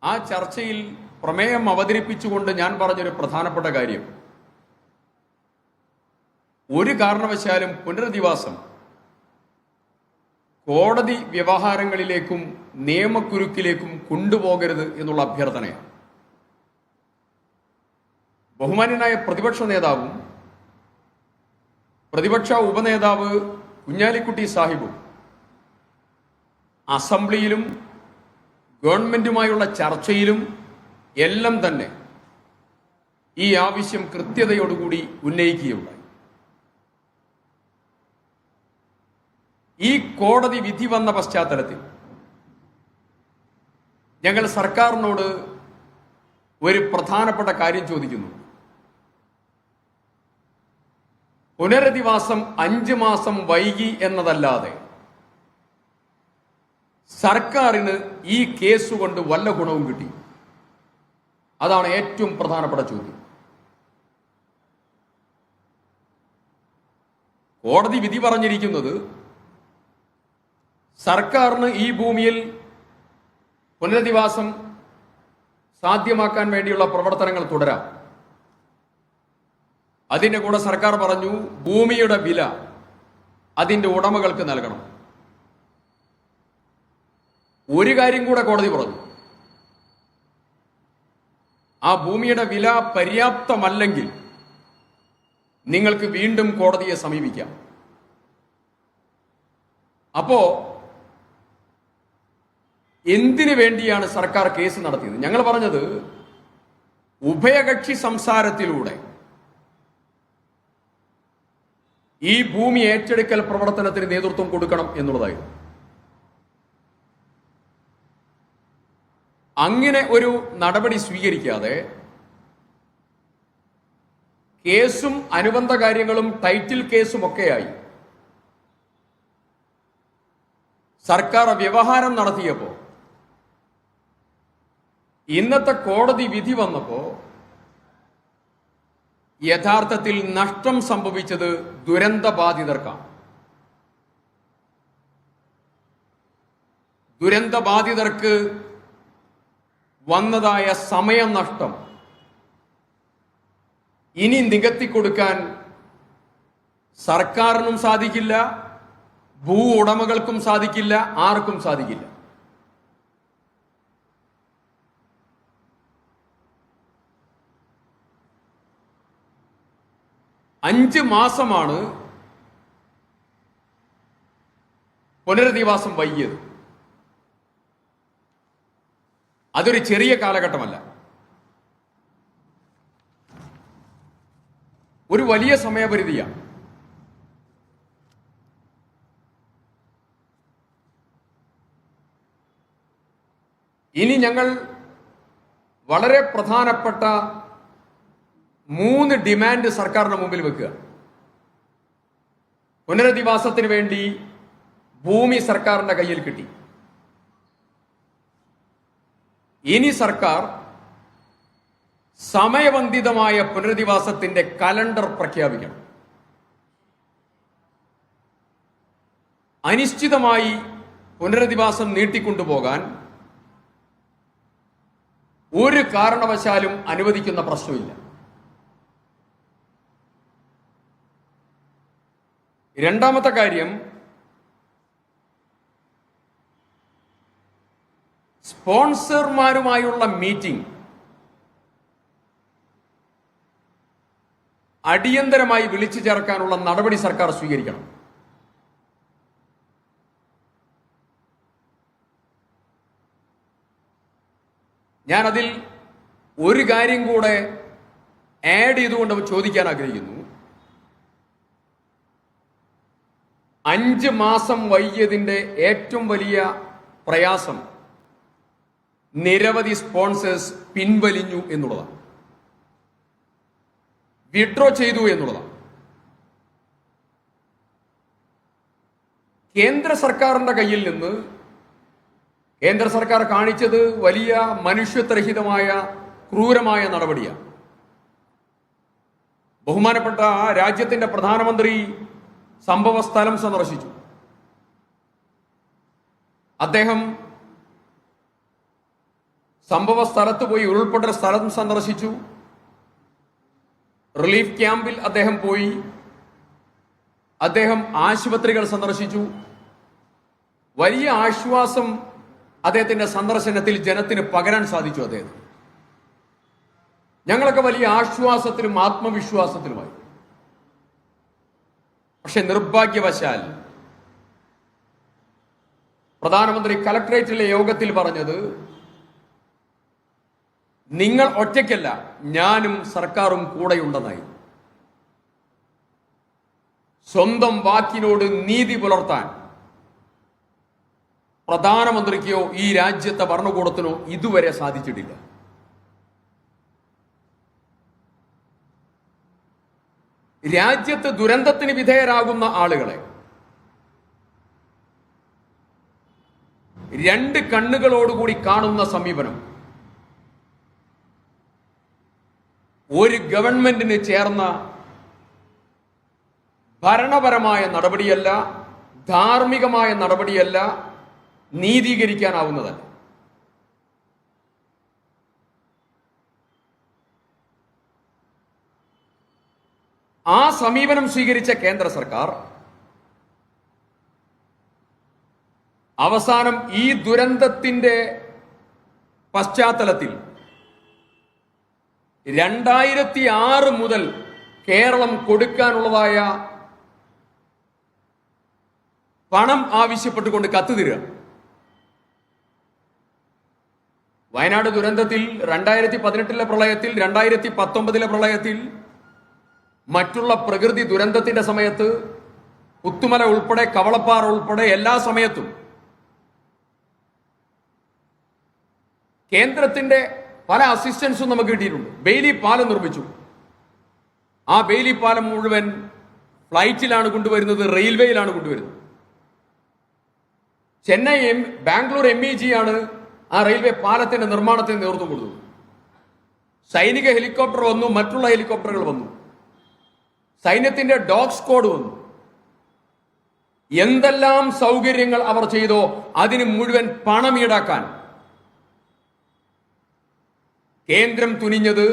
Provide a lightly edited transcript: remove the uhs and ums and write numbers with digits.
ആ ചർച്ചയിൽ പ്രമേയം അവതരിപ്പിച്ചുകൊണ്ട് ഞാൻ പറഞ്ഞൊരു പ്രധാനപ്പെട്ട കാര്യം, ഒരു കാരണവശാലും പുനരധിവാസം കോടതി വ്യവഹാരങ്ങളിലേക്കും നിയമക്കുരുക്കിലേക്കും കൊണ്ടുപോകരുത് എന്നുള്ള അഭ്യർത്ഥനയാണ്. ബഹുമാന്യനായ പ്രതിപക്ഷ നേതാവും പ്രതിപക്ഷ ഉപനേതാവ് കുഞ്ഞാലിക്കുട്ടി സാഹിബും അസംബ്ലിയിലും ഗവൺമെന്റുമായുള്ള ചർച്ചയിലും എല്ലാം തന്നെ ഈ ആവശ്യം കൃത്യതയോടുകൂടി ഉന്നയിക്കുകയുണ്ടായി. ഈ കോടതി വിധി വന്ന പശ്ചാത്തലത്തിൽ ഞങ്ങൾ സർക്കാരിനോട് ഒരു പ്രധാനപ്പെട്ട കാര്യം ചോദിക്കുന്നു. പുനരധിവാസം 5 മാസം വൈകി എന്നതല്ലാതെ സർക്കാരിന് ഈ കേസ് കൊണ്ട് വല്ല ഗുണവും കിട്ടി? അതാണ് ഏറ്റവും പ്രധാനപ്പെട്ട ചോദ്യം. കോടതി വിധി പറഞ്ഞിരിക്കുന്നത് സർക്കാരിന് ഈ ഭൂമിയിൽ പുനരധിവാസം സാധ്യമാക്കാൻ വേണ്ടിയുള്ള പ്രവർത്തനങ്ങൾ തുടരാം. അതിൻ്റെ കൂടെ സർക്കാർ പറഞ്ഞു ഭൂമിയുടെ വില അതിൻ്റെ ഉടമകൾക്ക് നൽകണം. ഒരു കാര്യം കൂടെ കോടതി പറഞ്ഞു, ആ ഭൂമിയുടെ വില പര്യാപ്തമല്ലെങ്കിൽ നിങ്ങൾക്ക് വീണ്ടും കോടതിയെ സമീപിക്കാം. അപ്പോ എന്തിനു വേണ്ടിയാണ് സർക്കാർ കേസ് നടത്തിയത്? ഞങ്ങൾ പറഞ്ഞത് ഉഭയകക്ഷി സംസാരത്തിലൂടെ ഈ ഭൂമി ഏറ്റെടുക്കൽ പ്രവർത്തനത്തിന് നേതൃത്വം കൊടുക്കണം എന്നുള്ളതായിരുന്നു. അങ്ങനെ ഒരു നടപടി സ്വീകരിക്കാതെ കേസും അനുബന്ധ കാര്യങ്ങളും ടൈറ്റിൽ കേസും ഒക്കെയായി സർക്കാർ വ്യവഹാരം നടത്തിയപ്പോൾ ഇന്നത്തെ കോടതി വിധി വന്നപ്പോൾ യഥാർത്ഥത്തിൽ നഷ്ടം സംഭവിച്ചത് ദുരന്തബാധിതർക്കാണ്. ദുരന്തബാധിതർക്ക് വന്നതായ സമയനഷ്ടം ഇനി നികത്തിക്കൊടുക്കാൻ സർക്കാരിനും സാധിക്കില്ല, ഭൂ ഉടമകൾക്കും സാധിക്കില്ല, ആർക്കും സാധിക്കില്ല. അഞ്ച് മാസമാണ് പുനരധിവാസം വൈകിയത്. അതൊരു ചെറിയ കാലഘട്ടമല്ല, ഒരു വലിയ സമയപരിധിയാണ്. ഇനി ഞങ്ങൾ വളരെ പ്രധാനപ്പെട്ട 3 ഡിമാൻഡ് സർക്കാരിന് മുമ്പിൽ വെക്കുക. പുനരധിവാസത്തിന് വേണ്ടി ഭൂമി സർക്കാരിന്റെ കയ്യിൽ കിട്ടി. ഇനി സർക്കാർ സമയബന്ധിതമായ പുനരധിവാസത്തിന്റെ കലണ്ടർ പ്രഖ്യാപിക്കണം. അനിശ്ചിതമായി പുനരധിവാസം നീട്ടിക്കൊണ്ടുപോകാൻ ഒരു കാരണവശാലും അനുവദിക്കുന്ന പ്രശ്നമില്ല. രണ്ടാമത്തെ കാര്യം, സ്പോൺസർമാരുമായുള്ള മീറ്റിംഗ് അടിയന്തരമായി വിളിച്ചു ചേർക്കാനുള്ള നടപടി സർക്കാർ സ്വീകരിക്കണം. ഞാൻ അതിൽ ഒരു കാര്യം കൂടെ ആഡ് ചെയ്തുകൊണ്ട് ചോദിക്കാൻ ആഗ്രഹിക്കുന്നു. 5 മാസം വൈകിയതിന്റെ ഏറ്റവും വലിയ പ്രയാസം നിരവധി സ്പോൺസേഴ്സ് പിൻവലിഞ്ഞു എന്നുള്ളതാണ്, വിഡ്രോ ചെയ്തു എന്നുള്ളതാണ്. കേന്ദ്ര സർക്കാരിന്റെ കയ്യിൽ നിന്ന് കേന്ദ്ര സർക്കാർ കാണിച്ചത് വലിയ മനുഷ്യത്വരഹിതമായ ക്രൂരമായ നടപടിയാണ്. ബഹുമാനപ്പെട്ട രാജ്യത്തിന്റെ പ്രധാനമന്ത്രി സംഭവ സ്ഥലം സന്ദർശിച്ചു. അദ്ദേഹം സംഭവ സ്ഥലത്ത് പോയി, ഉരുൾപൊട്ടൽ സ്ഥലം സന്ദർശിച്ചു. റിലീഫ് ക്യാമ്പിൽ അദ്ദേഹം പോയി. അദ്ദേഹം ആശുപത്രികൾ സന്ദർശിച്ചു. വലിയ ആശ്വാസം അദ്ദേഹത്തിന്റെ സന്ദർശനത്തിൽ ജനത്തിന് പകരാൻ സാധിച്ചു. അദ്ദേഹം ഞങ്ങളൊക്കെ വലിയ ആശ്വാസത്തിലും ആത്മവിശ്വാസത്തിലുമായി. പക്ഷെ നിർഭാഗ്യവശാൽ പ്രധാനമന്ത്രി കലക്ടറേറ്റിലെ യോഗത്തിൽ പറഞ്ഞത്, നിങ്ങൾ ഒറ്റയ്ക്കല്ല, ഞാനും സർക്കാരും കൂടെയുണ്ടെന്നായി. സ്വന്തം വാക്കിനോട് നീതി പുലർത്താൻ പ്രധാനമന്ത്രിക്കോ ഈ രാജ്യത്തെ ഭരണകൂടത്തിനോ ഇതുവരെ സാധിച്ചിട്ടില്ല. രാജ്യത്ത് ദുരന്തത്തിന് വിധേയരാകുന്ന ആളുകളെ രണ്ട് കണ്ണുകളോടുകൂടി കാണുന്ന സമീപനം ഒരു ഗവൺമെന്റിന് ചേർന്ന ഭരണപരമായ നടപടിയല്ല, ധാർമ്മികമായ നടപടിയല്ല, നീതീകരിക്കാനാവുന്നതല്ല. ആ സമീപനം സ്വീകരിച്ച കേന്ദ്ര സർക്കാർ അവസാനം ഈ ദുരന്തത്തിന്റെ പശ്ചാത്തലത്തിൽ 2006 മുതൽ കേരളം കൊടുക്കാനുള്ളതായ പണം ആവശ്യപ്പെട്ടുകൊണ്ട് കത്തുതരിക. വയനാട് ദുരന്തത്തിൽ, 2018 പ്രളയത്തിൽ, 2019 പ്രളയത്തിൽ, മറ്റുള്ള പ്രകൃതി ദുരന്തത്തിന്റെ സമയത്ത്, പുത്തുമല ഉൾപ്പെടെ, കവളപ്പാറ ഉൾപ്പെടെ എല്ലാ സമയത്തും കേന്ദ്രത്തിന്റെ പല അസിസ്റ്റൻസും നമുക്ക് കിട്ടിയിട്ടുണ്ട്. ബെയിലി പാലം നിർമ്മിച്ചു. ആ ബെയിലി പാലം മുഴുവൻ ഫ്ലൈറ്റിലാണ് കൊണ്ടുവരുന്നത്, റെയിൽവേയിലാണ് കൊണ്ടുവരുന്നത്. ബാംഗ്ലൂർ MEG ആണ് ആ റെയിൽവേ പാലത്തിന്റെ നിർമ്മാണത്തിന് നേതൃത്വം കൊടുത്തത്. സൈനിക ഹെലികോപ്റ്റർ വന്നു, മറ്റുള്ള ഹെലികോപ്റ്ററുകൾ വന്നു, സൈന്യത്തിന്റെ ഡോഗ് സ്ക്വാഡ് വന്നു. എന്തെല്ലാം സൗകര്യങ്ങൾ അവർ ചെയ്തോ അതിന് മുഴുവൻ പണം ഈടാക്കാൻ കേന്ദ്രം തുനിഞ്ഞത്